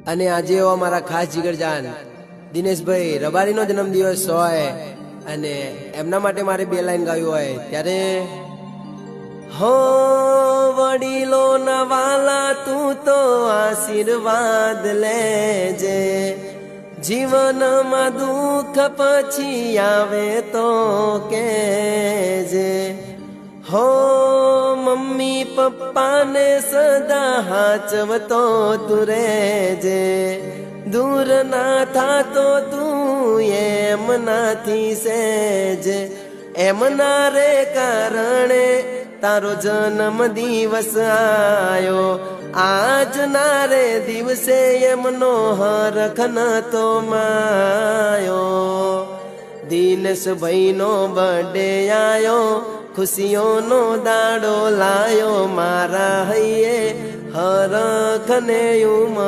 અને આજે એવો અમારા ખાસ જીગરજાન દિનેશભાઈ રબારીનો જન્મદિવસ હોય અને એમના માટે મારે બે લાઈન ગાવી હોય ત્યારે હો વડીલો ના વાલા તું તો આશીર્વાદ લેજે, જીવનમાં દુઃખ પછી આવે તો કેજે, હો મમ્મી પપ્પાને સદા હાચવતો તું રેજે, દૂર ના થાતો તું એમનાથી સેજ, એમના રે કારણે તારો જન્મ દિવસ આયો, આજ ના રે દિવસે એમનો હરખ નતો માયો, દિનેશભાઈ નો બર્થડે આયો, ખુશીઓનો દાડો લાયો, મારા હૈયે હરખ ને